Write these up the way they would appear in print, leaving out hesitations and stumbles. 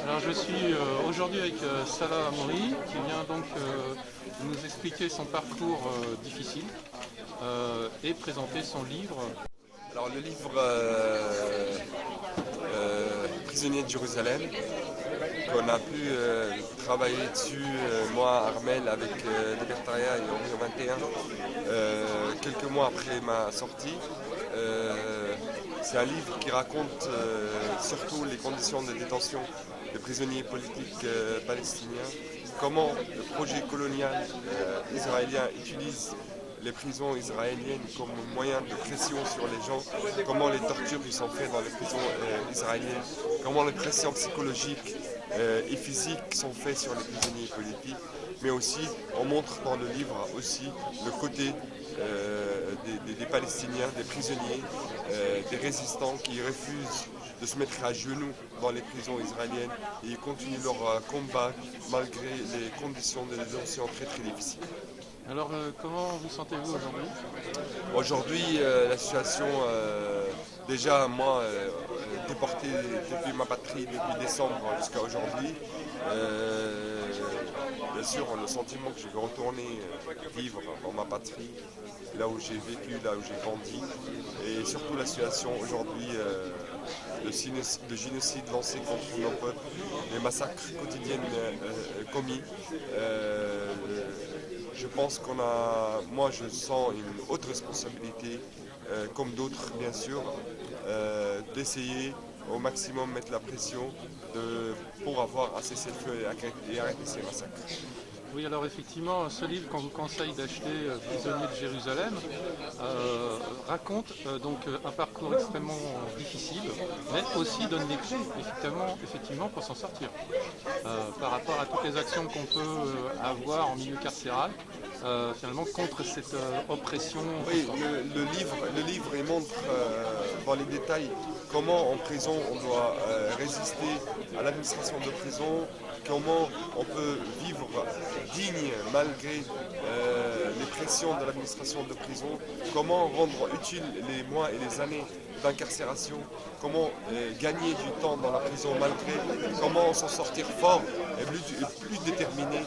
Alors je suis aujourd'hui avec Salah Amouri qui vient donc nous expliquer son parcours difficile et présenter son livre. Alors le livre Prisonnier de Jérusalem, qu'on a pu travailler dessus, moi, Armel, avec Libertaria et Horizon 21, quelques mois après ma sortie. C'est un livre qui raconte surtout les conditions de détention des prisonniers politiques palestiniens, comment le projet colonial israélien utilise les prisons israéliennes comme moyen de pression sur les gens, comment les tortures qui sont faites dans les prisons israéliennes, comment les pressions psychologiques et physiques sont faites sur les prisonniers politiques, mais aussi on montre dans le livre aussi le côté des Palestiniens, des prisonniers, des résistants qui refusent de se mettre à genoux dans les prisons israéliennes et ils continuent leur combat malgré les conditions de détention très très difficiles. Alors comment vous sentez-vous aujourd'hui? Aujourd'hui, la situation, déjà moi, déporté depuis ma patrie depuis décembre jusqu'à aujourd'hui, bien sûr, le sentiment que je vais retourner vivre dans ma patrie, là où j'ai vécu, là où j'ai grandi, et surtout la situation aujourd'hui, le génocide lancé contre nos peuples, les massacres quotidiens commis. Je pense moi je sens une haute responsabilité, comme d'autres bien sûr, d'essayer au maximum mettre la pression pour avoir un cessez-le-feu et arrêter ces massacres. Oui, alors effectivement, ce livre qu'on vous conseille d'acheter, Prisonnier de Jérusalem, raconte donc un parcours extrêmement difficile, mais aussi donne des clés, effectivement pour s'en sortir. Par rapport à toutes les actions qu'on peut avoir en milieu carcéral, finalement contre cette oppression. Oui, le livre il montre dans les détails comment en prison on doit résister à l'administration de prison, comment on peut vivre digne malgré les pressions de l'administration de prison, comment rendre utile les mois et les années d'incarcération, comment gagner du temps dans la prison malgré, comment s'en sortir fort et plus déterminé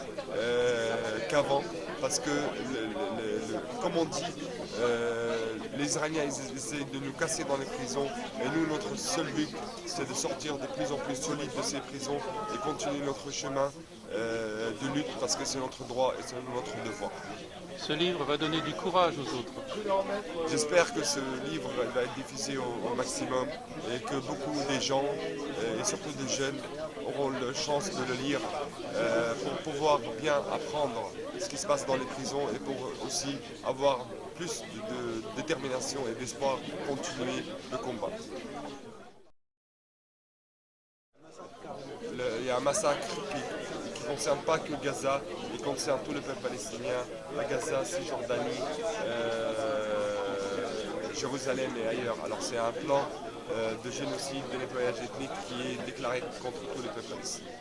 qu'avant, parce que comme on dit, les Israéliens ils essaient de nous casser dans les prisons et nous notre seul but c'est de sortir de plus en plus solide de ces prisons et continuer notre chemin de lutte parce que c'est notre droit et c'est notre devoir. Ce livre va donner du courage aux autres. J'espère que ce livre va être diffusé au maximum et que beaucoup des gens, et surtout des jeunes, auront la chance de le lire pour pouvoir bien apprendre ce qui se passe dans les prisons et pour aussi avoir plus de détermination et d'espoir pour continuer le combat. Il y a un massacre qui ne concerne pas que Gaza, il concerne tout le peuple palestinien, à Gaza, Cisjordanie, Jérusalem et ailleurs. Alors c'est un plan de génocide, de nettoyage ethnique qui est déclaré contre tout le peuple palestinien.